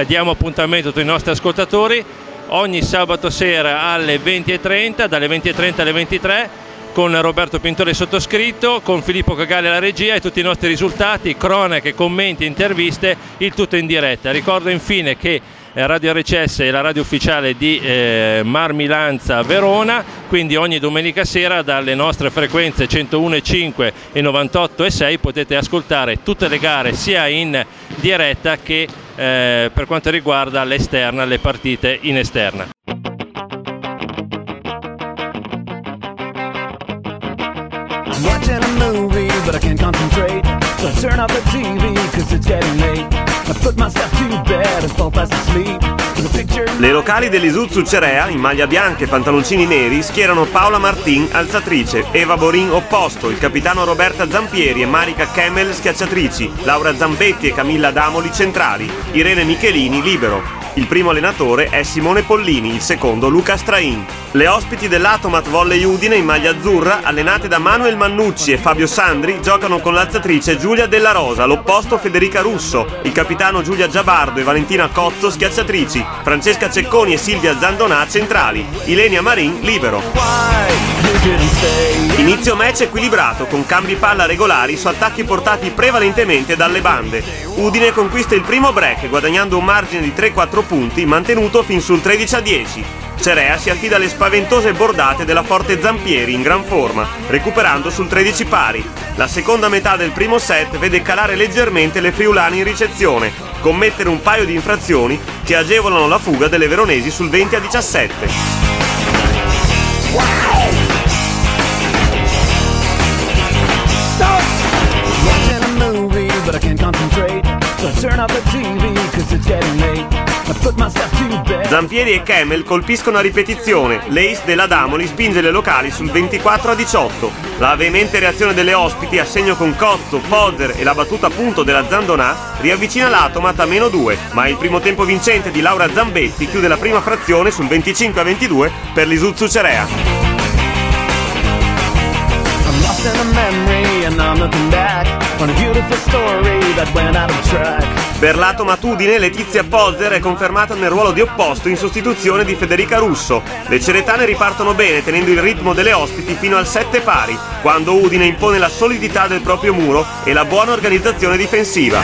diamo appuntamento a tutti i nostri ascoltatori ogni sabato sera alle 20:30, dalle 20:30 alle 23, con Roberto Pintore sottoscritto, con Filippo Cagalli alla regia, e tutti i nostri risultati, cronache, commenti, interviste, il tutto in diretta. Ricordo infine che Radio RCS è la radio ufficiale di Mar Milanza Verona, quindi ogni domenica sera dalle nostre frequenze 101,5 e 98,6 potete ascoltare tutte le gare sia in diretta che per quanto riguarda l'esterna, le partite in esterna. I'm watching a movie, but I can't concentrate. So I turn off the TV, cause it's getting late. I put myself to bed and fall fast asleep. Le locali dell'Isuzu Cerea, in maglia bianca e pantaloncini neri, schierano Paola Martin, alzatrice, Eva Borin opposto, il capitano Roberta Zampieri e Marica Kemmel schiacciatrici, Laura Zambetti e Camilla Damoli centrali, Irene Michelini libero. Il primo allenatore è Simone Pollini, il secondo Luca Strain. Le ospiti dell'Atomat Volley Udine in maglia azzurra, allenate da Manuel Mannucci e Fabio Sandri, giocano con l'alzatrice Giulia Della Rosa, l'opposto Federica Russo, il capitano Giulia Giabardo e Valentina Cozzo schiacciatrici, Francesca Cecconi e Silvia Zandonà centrali, Ilenia Marin libero. Inizio match equilibrato con cambi palla regolari su attacchi portati prevalentemente dalle bande. Udine conquista il primo break guadagnando un margine di 3-4 punti mantenuto fin sul 13-10. Cerea si affida alle spaventose bordate della forte Zampieri in gran forma, recuperando sul 13 pari. La seconda metà del primo set vede calare leggermente le friulane in ricezione, commettere un paio di infrazioni che agevolano la fuga delle veronesi sul 20-17. Zampieri e Kemmel colpiscono a ripetizione, l'ace della Damoli spinge le locali sul 24-18. La veemente reazione delle ospiti, a segno con Cozzo, Pozzer e la battuta a punto della Zandonà, riavvicina l'Atomat a -2, ma il primo tempo vincente di Laura Zambetti chiude la prima frazione sul 25-22 per l'Isuzu Cerea. Per l'Atomat Udine Letizia Pozzer è confermata nel ruolo di opposto in sostituzione di Federica Russo. Le ceretane ripartono bene tenendo il ritmo delle ospiti fino al 7 pari, quando Udine impone la solidità del proprio muro e la buona organizzazione difensiva.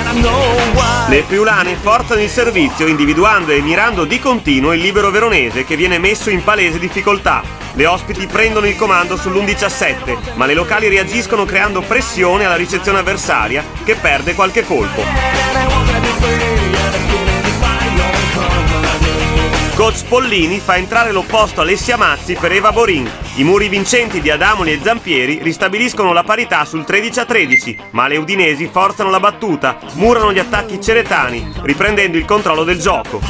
Le friulane forzano il servizio individuando e mirando di continuo il libero veronese che viene messo in palese difficoltà. Le ospiti prendono il comando sull'11-7, ma le locali reagiscono creando pressione alla ricezione avversaria che perde qualche colpo. Coach Pollini fa entrare l'opposto Alessia Mazzi per Eva Borin. I muri vincenti di Adamoli e Zampieri ristabiliscono la parità sul 13-13, ma le udinesi forzano la battuta, murano gli attacchi ceretani, riprendendo il controllo del gioco.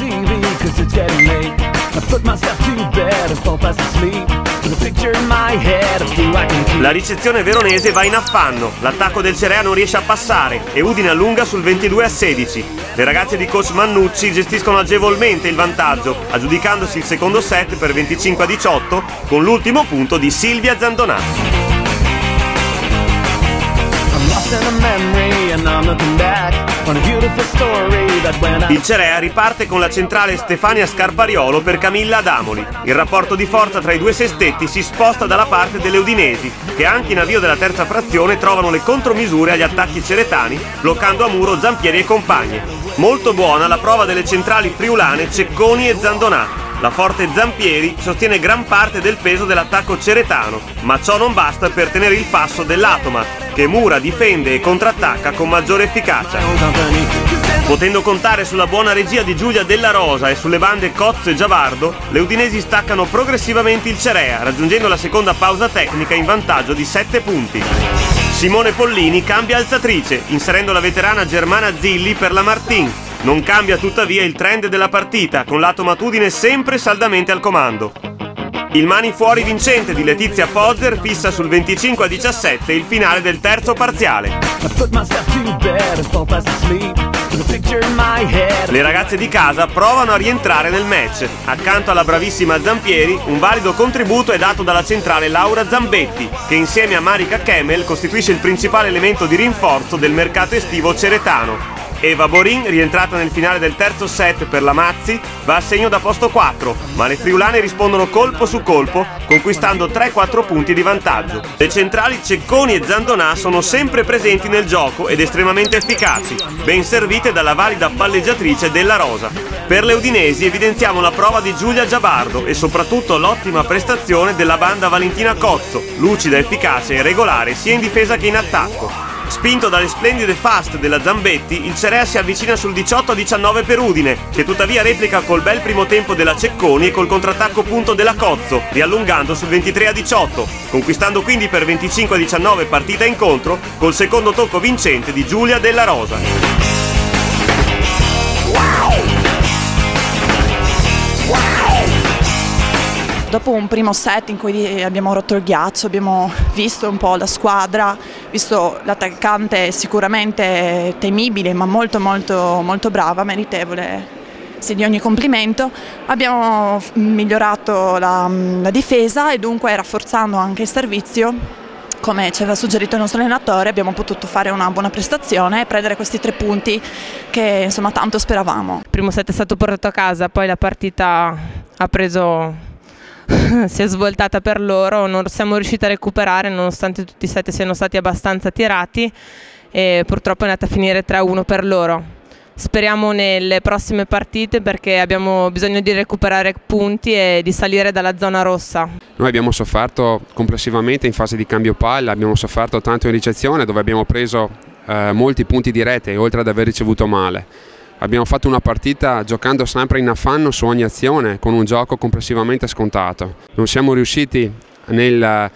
La ricezione veronese va in affanno, l'attacco del Cerea non riesce a passare e Udine allunga sul 22-16. Le ragazze di coach Mannucci gestiscono agevolmente il vantaggio, aggiudicandosi il secondo set per 25-18 con l'ultimo punto di Silvia Zandonà. Il Cerea riparte con la centrale Stefania Scarpariolo per Camilla Adamoli. Il rapporto di forza tra i due sestetti si sposta dalla parte delle udinesi, che anche in avvio della terza frazione trovano le contromisure agli attacchi ceretani, bloccando a muro Zampieri e compagne. Molto buona la prova delle centrali friulane Cecconi e Zandonà. La forte Zampieri sostiene gran parte del peso dell'attacco ceretano, ma ciò non basta per tenere il passo dell'Atomat, che mura, difende e contrattacca con maggiore efficacia. Potendo contare sulla buona regia di Giulia Della Rosa e sulle bande Cozzo e Giabardo, le udinesi staccano progressivamente il Cerea, raggiungendo la seconda pausa tecnica in vantaggio di 7 punti. Simone Pollini cambia alzatrice, inserendo la veterana Germana Zilli per la Martin. Non cambia tuttavia il trend della partita, con l'Atomat Udine sempre saldamente al comando. Il mani fuori vincente di Letizia Pozzer fissa sul 25-17 il finale del terzo parziale. Le ragazze di casa provano a rientrare nel match. Accanto alla bravissima Zampieri, un valido contributo è dato dalla centrale Laura Zambetti, che insieme a Marica Kemmel costituisce il principale elemento di rinforzo del mercato estivo ceretano. Eva Borin, rientrata nel finale del terzo set per la Mazzi, va a segno da posto 4, ma le friulane rispondono colpo su colpo, conquistando 3-4 punti di vantaggio. Le centrali Cecconi e Zandonà sono sempre presenti nel gioco ed estremamente efficaci, ben servite dalla valida palleggiatrice Della Rosa. Per le udinesi evidenziamo la prova di Giulia Giabardo e soprattutto l'ottima prestazione della banda Valentina Cozzo, lucida, efficace e regolare sia in difesa che in attacco. Spinto dalle splendide fast della Zambetti, il Cerea si avvicina sul 18-19 per Udine, che tuttavia replica col bel primo tempo della Cecconi e col contrattacco punto della Cozzo, riallungando sul 23-18, conquistando quindi per 25-19 partita incontro col secondo tocco vincente di Giulia Della Rosa. Dopo un primo set in cui abbiamo rotto il ghiaccio, abbiamo visto un po' la squadra, visto l'attaccante sicuramente temibile ma molto brava, meritevole di ogni complimento, abbiamo migliorato la difesa e dunque rafforzando anche il servizio, come ci aveva suggerito il nostro allenatore, abbiamo potuto fare una buona prestazione e prendere questi 3 punti che insomma tanto speravamo. Il primo set è stato portato a casa, poi la partita ha preso... si è svoltata per loro, non siamo riusciti a recuperare nonostante tutti i set siano stati abbastanza tirati e purtroppo è andata a finire 3-1 per loro. Speriamo nelle prossime partite perché abbiamo bisogno di recuperare punti e di salire dalla zona rossa. Noi abbiamo sofferto complessivamente in fase di cambio palla, abbiamo sofferto tanto in ricezione dove abbiamo preso molti punti di rete oltre ad aver ricevuto male. Abbiamo fatto una partita giocando sempre in affanno su ogni azione, con un gioco complessivamente scontato. Non siamo riusciti nel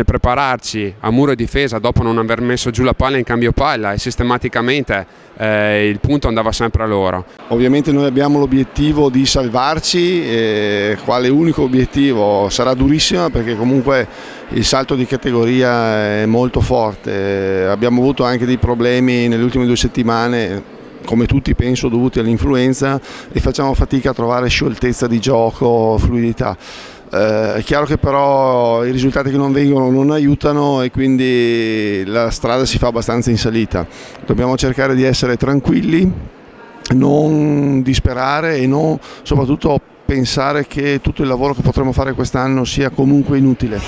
prepararci a muro e difesa dopo non aver messo giù la palla in cambio palla e sistematicamente il punto andava sempre a loro. Ovviamente noi abbiamo l'obiettivo di salvarci, quale unico obiettivo sarà durissima perché comunque il salto di categoria è molto forte. Abbiamo avuto anche dei problemi nelle ultime 2 settimane, come tutti penso dovuti all'influenza, e facciamo fatica a trovare scioltezza di gioco, fluidità. È chiaro che però i risultati che non vengono non aiutano e quindi la strada si fa abbastanza in salita. Dobbiamo cercare di essere tranquilli, non disperare e non soprattutto pensare che tutto il lavoro che potremo fare quest'anno sia comunque inutile.